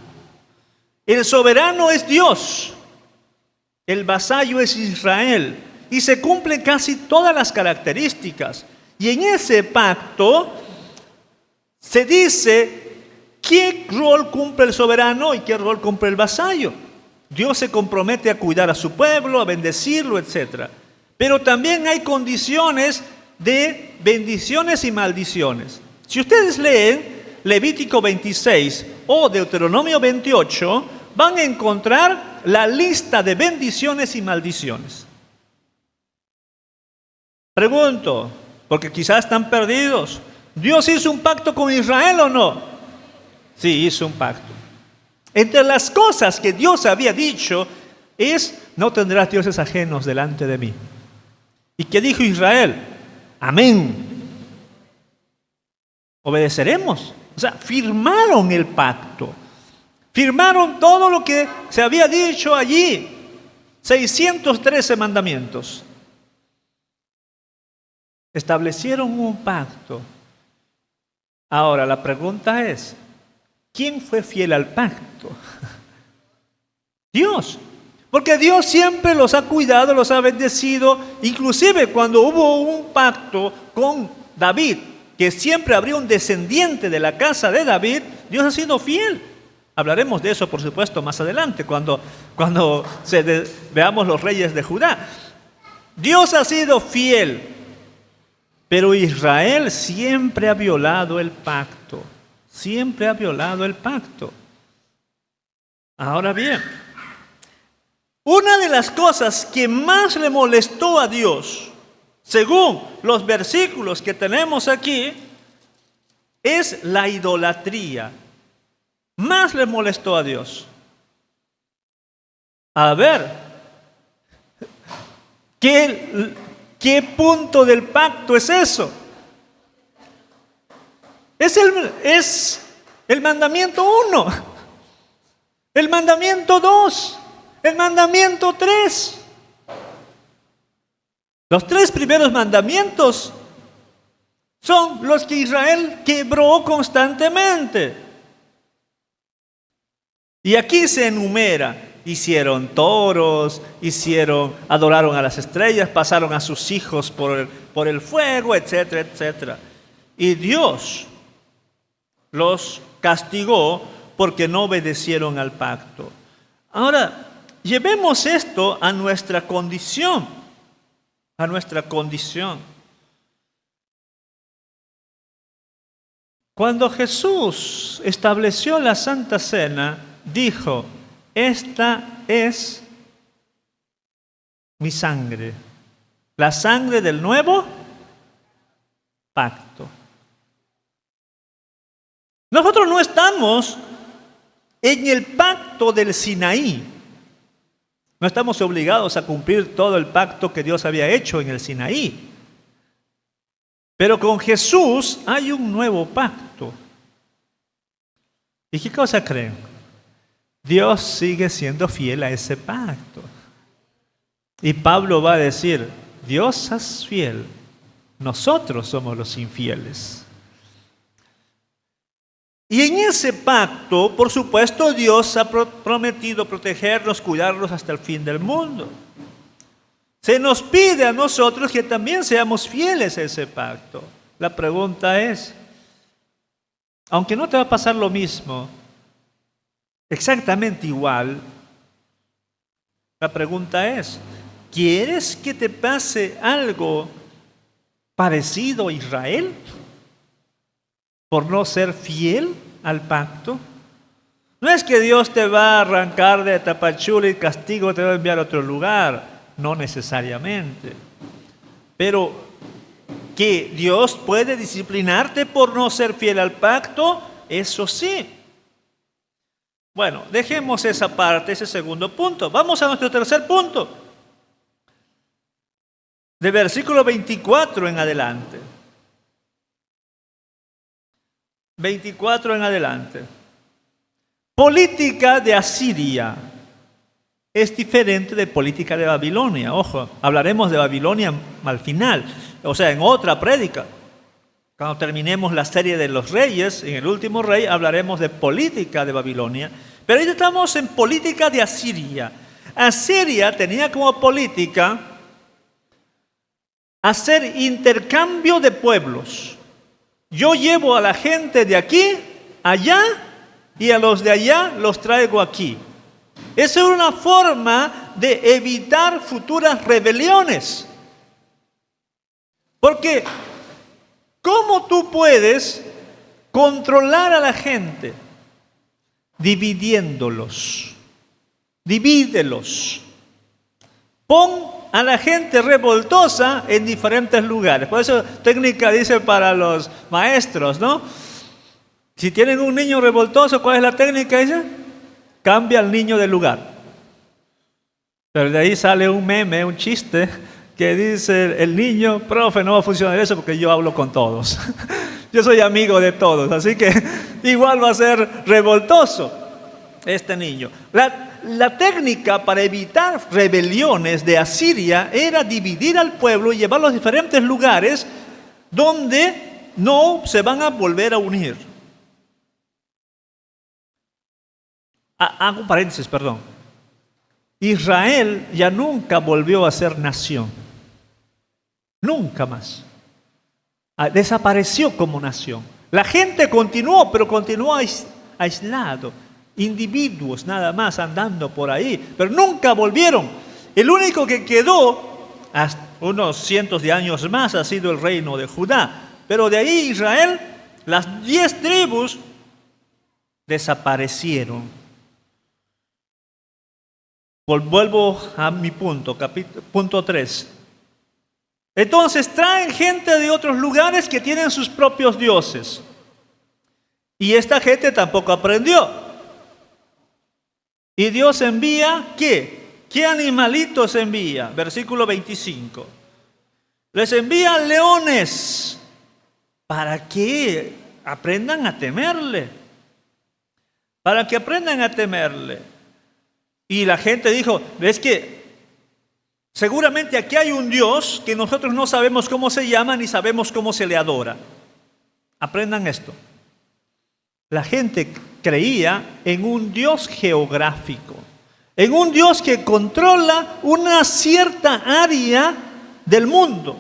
El soberano es Dios, el vasallo es Israel, y se cumplen casi todas las características. Y en ese pacto se dice qué rol cumple el soberano y qué rol cumple el vasallo. Dios se compromete a cuidar a su pueblo, a bendecirlo, etc. Pero también hay condiciones de bendiciones y maldiciones. Si ustedes leen Levítico 26 o Deuteronomio 28, van a encontrar la lista de bendiciones y maldiciones. Pregunto, porque quizás están perdidos, ¿Dios hizo un pacto con Israel o no? Sí, hizo un pacto. Entre las cosas que Dios había dicho es, no tendrás dioses ajenos delante de mí. ¿Y qué dijo Israel? Amén. Obedeceremos. O sea, firmaron el pacto. Firmaron todo lo que se había dicho allí. 613 mandamientos. Establecieron un pacto. Ahora, la pregunta es, ¿quién fue fiel al pacto? Dios. Porque Dios siempre los ha cuidado, los ha bendecido. Inclusive cuando hubo un pacto con David, que siempre habría un descendiente de la casa de David, Dios ha sido fiel. Hablaremos de eso, por supuesto, más adelante, cuando veamos los reyes de Judá. Dios ha sido fiel, pero Israel siempre ha violado el pacto. Siempre ha violado el pacto. Ahora bien, una de las cosas que más le molestó a Dios, según los versículos que tenemos aquí, es la idolatría. Más le molestó a Dios. A ver, ¿qué punto del pacto es eso? Es el mandamiento 1, el mandamiento 2, el mandamiento 3. Los 3 primeros mandamientos son los que Israel quebró constantemente. Y aquí se enumera, hicieron toros, adoraron a las estrellas, pasaron a sus hijos por el fuego, etcétera, etcétera. Y Dios los castigó porque no obedecieron al pacto. Ahora, llevemos esto a nuestra condición, a nuestra condición. Cuando Jesús estableció la Santa Cena, dijo: esta es mi sangre, la sangre del nuevo pacto. Nosotros no estamos en el pacto del Sinaí. No estamos obligados a cumplir todo el pacto que Dios había hecho en el Sinaí. Pero con Jesús hay un nuevo pacto. ¿Y qué cosa creen? Dios sigue siendo fiel a ese pacto. Y Pablo va a decir: Dios es fiel, nosotros somos los infieles. Y en ese pacto, por supuesto, Dios ha prometido protegernos, cuidarnos hasta el fin del mundo. Se nos pide a nosotros que también seamos fieles a ese pacto. La pregunta es, aunque no te va a pasar lo mismo, exactamente igual, la pregunta es, ¿quieres que te pase algo parecido a Israel por no ser fiel al pacto? No es que Dios te va a arrancar de Tapachula y castigo te va a enviar a otro lugar. No necesariamente. Pero que Dios puede disciplinarte por no ser fiel al pacto, eso sí. Bueno, dejemos esa parte, ese segundo punto. Vamos a nuestro tercer punto. De versículo 24 en adelante. 24 en adelante. Política de Asiria es diferente de política de Babilonia. Ojo, hablaremos de Babilonia al final, o sea, en otra prédica. Cuando terminemos la serie de los reyes, en el último rey, hablaremos de política de Babilonia. Pero ahorita estamos en política de Asiria. Asiria tenía como política hacer intercambio de pueblos. Yo llevo a la gente de aquí, allá, y a los de allá los traigo aquí. Esa es una forma de evitar futuras rebeliones. Porque, ¿cómo tú puedes controlar a la gente? Dividiéndolos. Divídelos. Pon a la gente revoltosa en diferentes lugares. Por eso técnica dice para los maestros, ¿no? Si tienen un niño revoltoso, ¿cuál es la técnica? Dice, cambia al niño de lugar. Pero de ahí sale un meme, un chiste, que dice el niño: profe, no va a funcionar eso porque yo hablo con todos. Yo soy amigo de todos, así que igual va a ser revoltoso este niño. La técnica para evitar rebeliones de Asiria era dividir al pueblo y llevarlo a diferentes lugares donde no se van a volver a unir. Hago un paréntesis, perdón. Israel ya nunca volvió a ser nación. Nunca más. Desapareció como nación. La gente continuó, pero continuó aislado. Individuos nada más andando por ahí, pero nunca volvieron. El único que quedó hasta unos cientos de años más ha sido el reino de Judá. Pero de ahí Israel, las 10 tribus desaparecieron. Vuelvo a mi punto, punto 3. Entonces traen gente de otros lugares que tienen sus propios dioses. Y esta gente tampoco aprendió. Y Dios envía, ¿qué? ¿Qué animalitos envía? Versículo 25. Les envía leones para que aprendan a temerle. Para que aprendan a temerle. Y la gente dijo, es que seguramente aquí hay un Dios que nosotros no sabemos cómo se llama ni sabemos cómo se le adora. Aprendan esto. La gente creía en un Dios geográfico, en un Dios que controla una cierta área del mundo.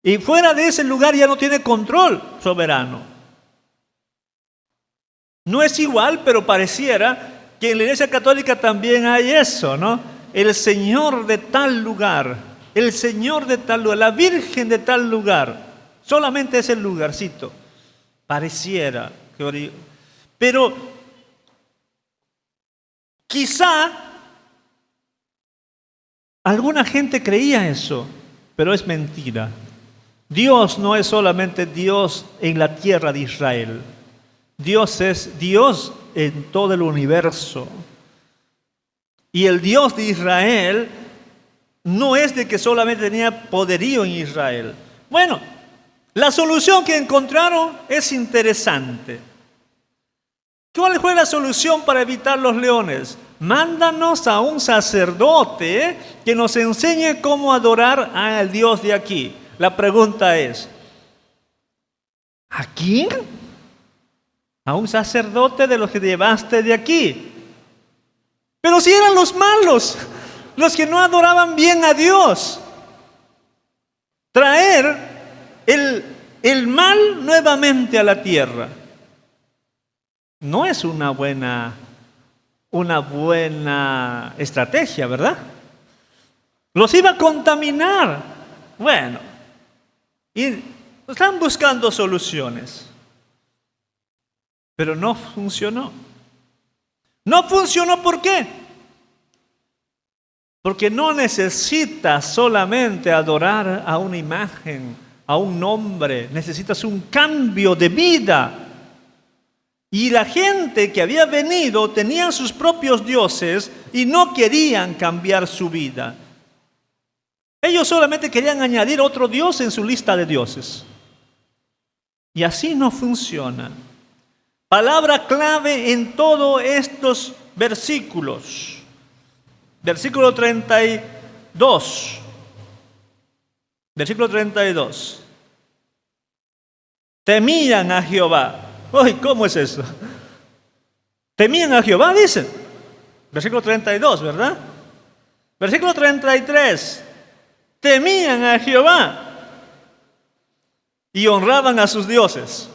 Y fuera de ese lugar ya no tiene control soberano. No es igual, pero pareciera que en la Iglesia Católica también hay eso, ¿no? El Señor de tal lugar, el Señor de tal lugar, la Virgen de tal lugar. Solamente es el lugarcito. Pareciera que... Pero quizá alguna gente creía eso, pero es mentira. Dios no es solamente Dios en la tierra de Israel. Dios es Dios en todo el universo. Y el Dios de Israel no es de que solamente tenía poderío en Israel. Bueno, la solución que encontraron es interesante. ¿Cuál fue la solución para evitar los leones? Mándanos a un sacerdote que nos enseñe cómo adorar al Dios de aquí. La pregunta es, ¿a quién? A un sacerdote de los que llevaste de aquí. Pero si eran los malos, los que no adoraban bien a Dios. Traer el mal nuevamente a la tierra no es una buena estrategia, ¿verdad? Los iba a contaminar. Bueno, y están buscando soluciones, pero no funcionó. No funcionó, ¿por qué? Porque no necesitas solamente adorar a una imagen, a un nombre, necesitas un cambio de vida. Y la gente que había venido tenían sus propios dioses y no querían cambiar su vida. Ellos solamente querían añadir otro dios en su lista de dioses. Y así no funciona. Palabra clave en todos estos versículos. Versículo 32. Versículo 32. Temían a Jehová. Uy, ¿cómo es eso? Temían a Jehová, dicen. Versículo 32, ¿verdad? Versículo 33. Temían a Jehová y honraban a sus dioses.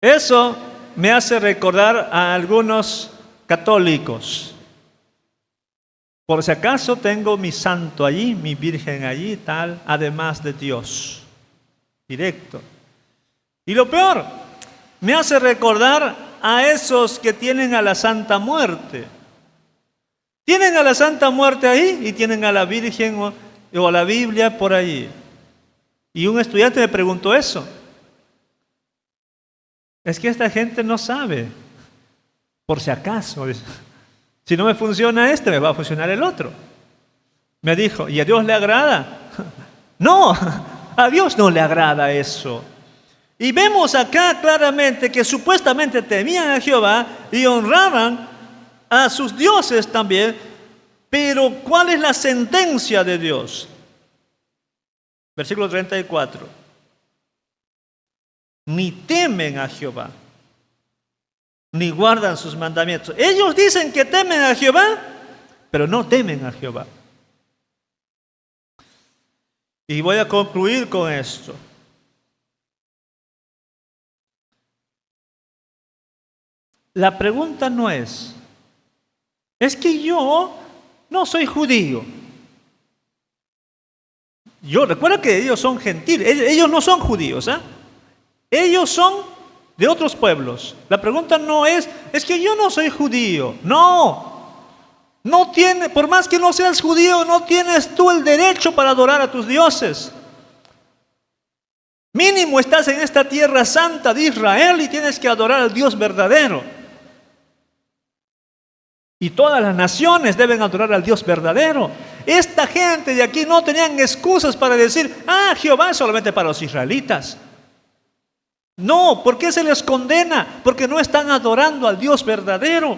Eso me hace recordar a algunos católicos. Por si acaso tengo mi santo allí, mi virgen allí, tal, además de Dios. Directo. Y lo peor, me hace recordar a esos que tienen a la Santa Muerte. Tienen a la Santa Muerte ahí y tienen a la Virgen o a la Biblia por ahí. Y un estudiante me preguntó eso. Es que esta gente no sabe. Por si acaso. Si no me funciona este, me va a funcionar el otro. Me dijo, ¿y a Dios le agrada? No, a Dios no le agrada eso. Y vemos acá claramente que supuestamente temían a Jehová y honraban a sus dioses también, pero ¿cuál es la sentencia de Dios? Versículo 34. Ni temen a Jehová, ni guardan sus mandamientos. Ellos dicen que temen a Jehová, pero no temen a Jehová. Y voy a concluir con esto. La pregunta no es que yo no soy judío. Yo recuerda que ellos son gentiles, ellos no son judíos, ¿eh? Ellos son de otros pueblos. La pregunta no es que yo no soy judío. No tiene, por más que no seas judío, no tienes tú el derecho para adorar a tus dioses. Mínimo estás en esta tierra santa de Israel y tienes que adorar al Dios verdadero. Y todas las naciones deben adorar al Dios verdadero. Esta gente de aquí no tenían excusas para decir, Jehová es solamente para los israelitas. No, ¿por qué se les condena? Porque no están adorando al Dios verdadero.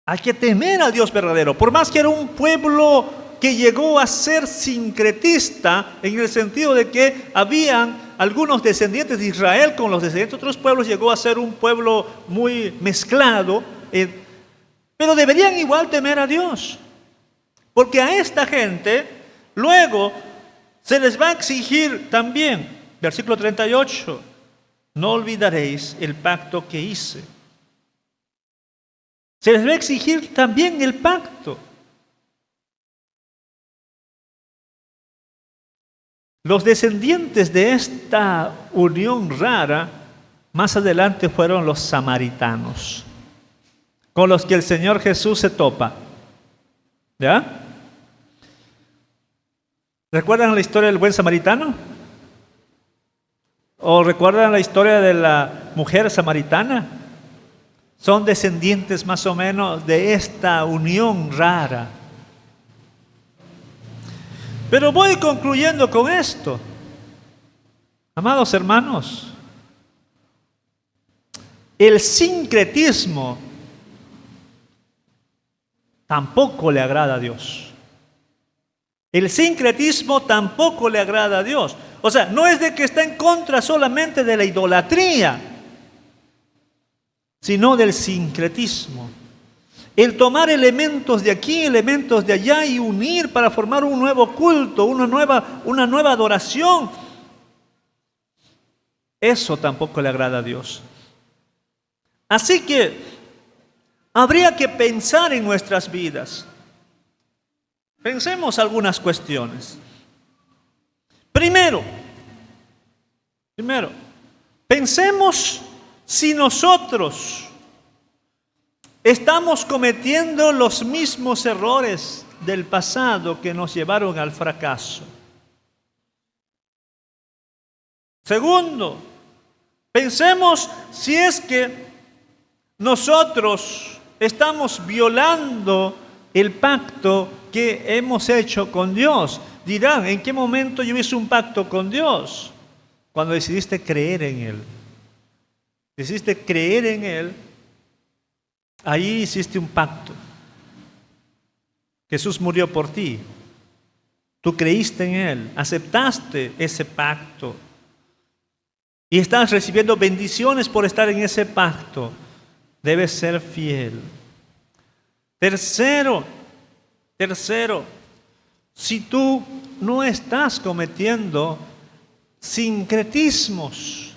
Hay que temer al Dios verdadero. Por más que era un pueblo que llegó a ser sincretista en el sentido de que habían algunos descendientes de Israel con los descendientes de otros pueblos, llegó a ser un pueblo muy mezclado, pero deberían igual temer a Dios, porque a esta gente luego se les va a exigir también, versículo 38, no olvidaréis el pacto que hice. Se les va a exigir también el pacto. Los descendientes de esta unión rara, más adelante fueron los samaritanos, con los que el Señor Jesús se topa. ¿Ya? ¿Recuerdan la historia del buen samaritano? ¿O recuerdan la historia de la mujer samaritana? Son descendientes más o menos de esta unión rara. Pero voy concluyendo con esto. Amados hermanos, el sincretismo tampoco le agrada a Dios. El sincretismo tampoco le agrada a Dios. O sea, no es de que está en contra solamente de la idolatría, sino del sincretismo. El tomar elementos de aquí, elementos de allá y unir para formar un nuevo culto, una nueva adoración. Eso tampoco le agrada a Dios. Así que habría que pensar en nuestras vidas. Pensemos algunas cuestiones. Primero, pensemos si nosotros estamos cometiendo los mismos errores del pasado que nos llevaron al fracaso. Segundo, pensemos si es que nosotros estamos violando el pacto que hemos hecho con Dios. Dirán, ¿en qué momento yo hice un pacto con Dios? Cuando decidiste creer en Él. Decidiste creer en Él, ahí hiciste un pacto. Jesús murió por ti. Tú creíste en Él, aceptaste ese pacto. Y estás recibiendo bendiciones por estar en ese pacto. Debes ser fiel. Tercero, si tú no estás cometiendo sincretismos,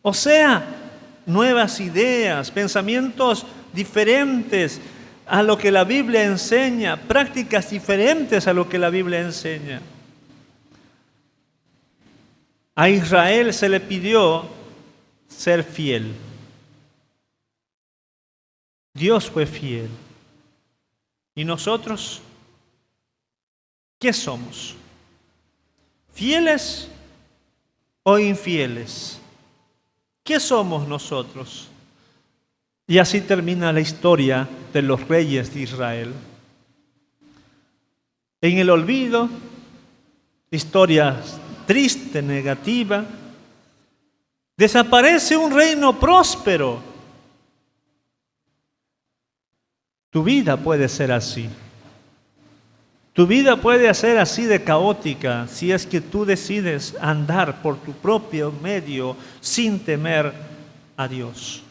o sea, nuevas ideas, pensamientos diferentes a lo que la Biblia enseña, prácticas diferentes a lo que la Biblia enseña. A Israel se le pidió ser fiel. Dios fue fiel. ¿Y nosotros qué somos? ¿Fieles o infieles? ¿Qué somos nosotros? Y así termina la historia de los reyes de Israel. En el olvido, historia triste, negativa, desaparece un reino próspero. Tu vida puede ser así. Tu vida puede ser así de caótica si es que tú decides andar por tu propio medio sin temer a Dios.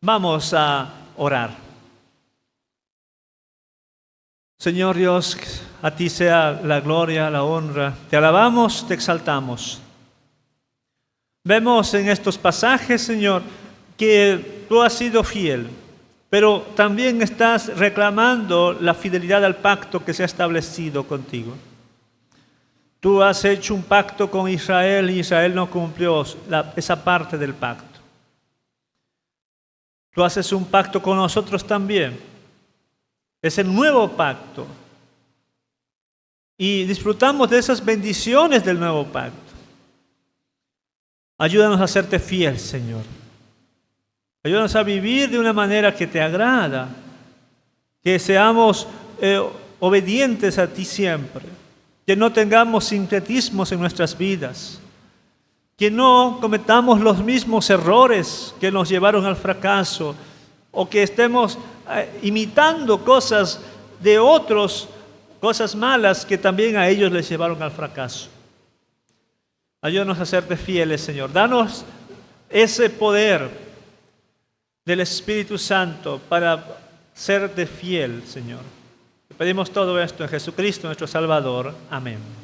Vamos a orar. Señor Dios, a ti sea la gloria, la honra. Te alabamos, te exaltamos. Vemos en estos pasajes, Señor, que tú has sido fiel, pero también estás reclamando la fidelidad al pacto que se ha establecido contigo. Tú has hecho un pacto con Israel y Israel no cumplió esa parte del pacto. Tú haces un pacto con nosotros también. Es el nuevo pacto. Y disfrutamos de esas bendiciones del nuevo pacto. Ayúdanos a serte fiel, Señor. Ayúdanos a vivir de una manera que te agrada, que seamos obedientes a ti siempre, que no tengamos sincretismos en nuestras vidas, que no cometamos los mismos errores que nos llevaron al fracaso, o que estemos imitando cosas de otros, cosas malas que también a ellos les llevaron al fracaso. Ayúdanos a serte fieles, Señor. Danos ese poder del Espíritu Santo para serte fiel, Señor. Te pedimos todo esto en Jesucristo, nuestro Salvador. Amén.